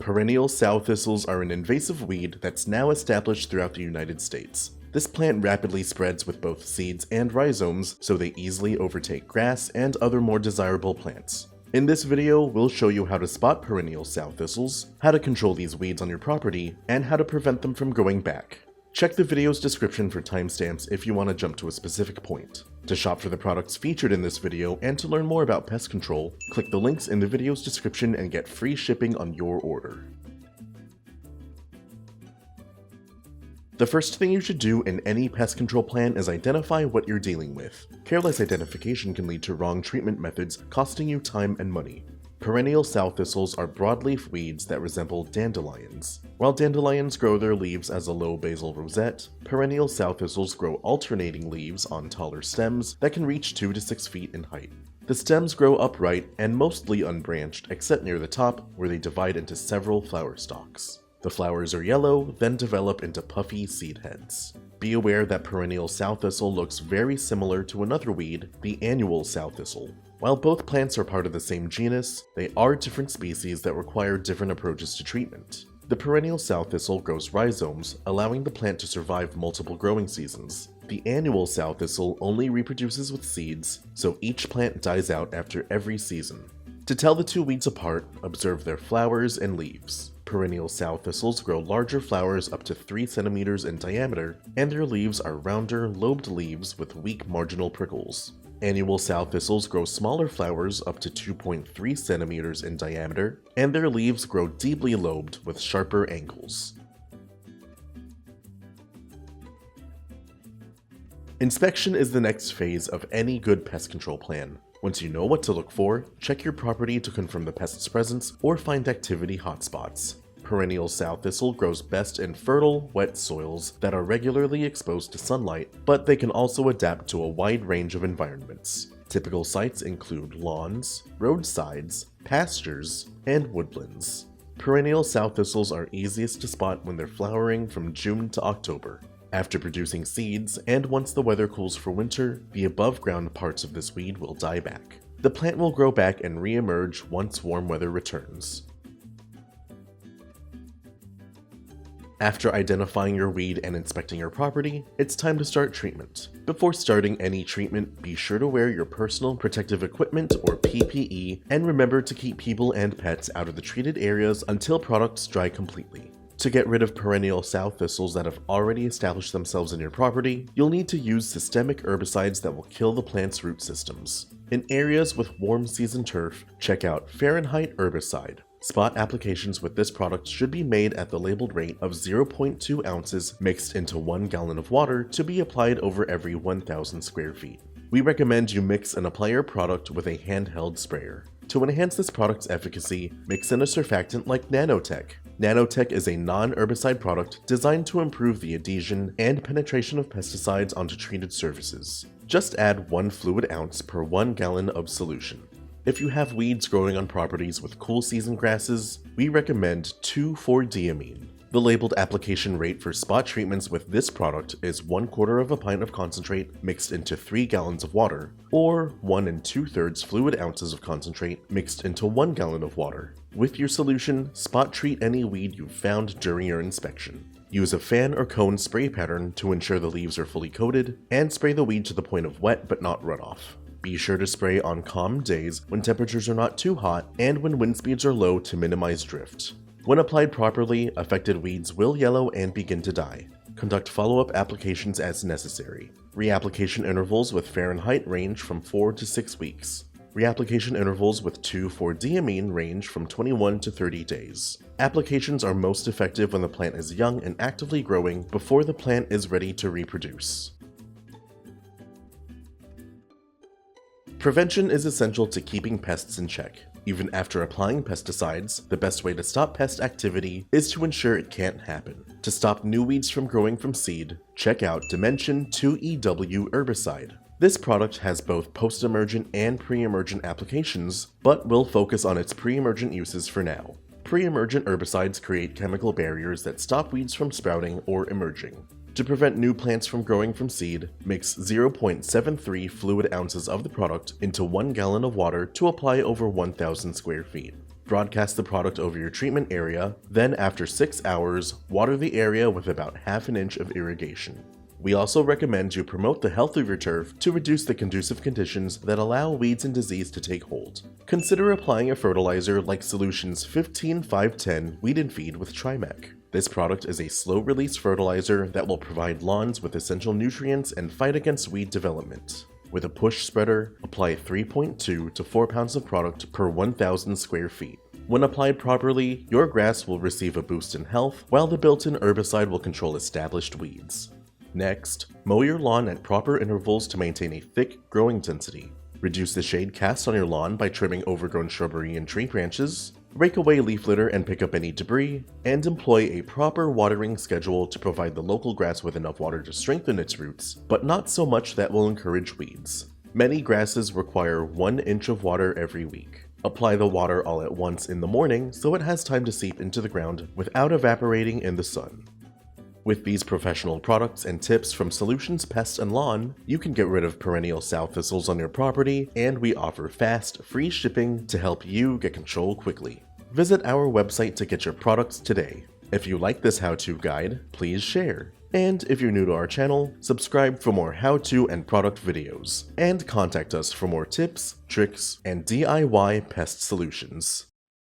Perennial Sowthistles are an invasive weed that's now established throughout the United States. This plant rapidly spreads with both seeds and rhizomes, so they easily overtake grass and other more desirable plants. In this video, we'll show you how to spot perennial sowthistles, how to control these weeds on your property, and how to prevent them from growing back. Check the video's description for timestamps if you want to jump to a specific point. To shop for the products featured in this video and to learn more about pest control, click the links in the video's description and get free shipping on your order. The first thing you should do in any pest control plan is identify what you're dealing with. Careless identification can lead to wrong treatment methods, costing you time and money. Perennial sowthistles are broadleaf weeds that resemble dandelions. While dandelions grow their leaves as a low basal rosette, perennial sowthistles grow alternating leaves on taller stems that can reach 2 to 6 feet in height. The stems grow upright and mostly unbranched except near the top, where they divide into several flower stalks. The flowers are yellow, then develop into puffy seed heads. Be aware that perennial sowthistle looks very similar to another weed, the annual sowthistle. While both plants are part of the same genus, they are different species that require different approaches to treatment. The perennial sowthistle grows rhizomes, allowing the plant to survive multiple growing seasons. The annual sowthistle only reproduces with seeds, so each plant dies out after every season. To tell the two weeds apart, observe their flowers and leaves. Perennial sowthistles grow larger flowers up to 3 centimeters in diameter, and their leaves are rounder, lobed leaves with weak marginal prickles. Annual sowthistles grow smaller flowers up to 2.3 centimeters in diameter, and their leaves grow deeply lobed with sharper angles. Inspection is the next phase of any good pest control plan. Once you know what to look for, check your property to confirm the pest's presence or find activity hotspots. Perennial sowthistle grows best in fertile, wet soils that are regularly exposed to sunlight, but they can also adapt to a wide range of environments. Typical sites include lawns, roadsides, pastures, and woodlands. Perennial sowthistles are easiest to spot when they're flowering from June to October. After producing seeds, and once the weather cools for winter, the above-ground parts of this weed will die back. The plant will grow back and re-emerge once warm weather returns. After identifying your weed and inspecting your property, it's time to start treatment. Before starting any treatment, be sure to wear your personal protective equipment or PPE, and remember to keep people and pets out of the treated areas until products dry completely. To get rid of perennial sowthistles that have already established themselves in your property, you'll need to use systemic herbicides that will kill the plant's root systems. In areas with warm season turf, check out Fahrenheit Herbicide. Spot applications with this product should be made at the labeled rate of 0.2 ounces mixed into 1 gallon of water to be applied over every 1,000 square feet. We recommend you mix and apply your product with a handheld sprayer. To enhance this product's efficacy, mix in a surfactant like Nanotech. Nanotech is a non-herbicide product designed to improve the adhesion and penetration of pesticides onto treated surfaces. Just add 1 fluid ounce per 1 gallon of solution. If you have weeds growing on properties with cool season grasses, we recommend 2,4-diamine. The labeled application rate for spot treatments with this product is 1/4 of a pint of concentrate mixed into 3 gallons of water, or 1 2/3 fluid ounces of concentrate mixed into 1 gallon of water. With your solution, spot treat any weed you've found during your inspection. Use a fan or cone spray pattern to ensure the leaves are fully coated, and spray the weed to the point of wet but not runoff. Be sure to spray on calm days when temperatures are not too hot and when wind speeds are low to minimize drift. When applied properly, affected weeds will yellow and begin to die. Conduct follow-up applications as necessary. Reapplication intervals with Fahrenheit range from 4 to 6 weeks. Reapplication intervals with 2,4-diamine range from 21 to 30 days. Applications are most effective when the plant is young and actively growing before the plant is ready to reproduce. Prevention is essential to keeping pests in check. Even after applying pesticides, the best way to stop pest activity is to ensure it can't happen. To stop new weeds from growing from seed, check out Dimension 2EW herbicide. This product has both post-emergent and pre-emergent applications, but we'll focus on its pre-emergent uses for now. Pre-emergent herbicides create chemical barriers that stop weeds from sprouting or emerging. To prevent new plants from growing from seed, mix 0.73 fluid ounces of the product into 1 gallon of water to apply over 1,000 square feet. Broadcast the product over your treatment area, then after 6 hours, water the area with about half an inch of irrigation. We also recommend you promote the health of your turf to reduce the conducive conditions that allow weeds and disease to take hold. Consider applying a fertilizer like Solutions 15-5-10 Weed and Feed with Trimec. This product is a slow-release fertilizer that will provide lawns with essential nutrients and fight against weed development. With a push spreader, apply 3.2 to 4 pounds of product per 1,000 square feet. When applied properly, your grass will receive a boost in health, while the built-in herbicide will control established weeds. Next, mow your lawn at proper intervals to maintain a thick growing density. Reduce the shade cast on your lawn by trimming overgrown shrubbery and tree branches. Rake away leaf litter and pick up any debris, and employ a proper watering schedule to provide the local grass with enough water to strengthen its roots, but not so much that will encourage weeds. Many grasses require 1 inch of water every week. Apply the water all at once in the morning so it has time to seep into the ground without evaporating in the sun. With these professional products and tips from Solutions Pest and Lawn, you can get rid of perennial Sowthistles on your property, and we offer fast, free shipping to help you get control quickly. Visit our website to get your products today. If you like this how-to guide, please share. And if you're new to our channel, subscribe for more how-to and product videos. And contact us for more tips, tricks, and DIY pest solutions.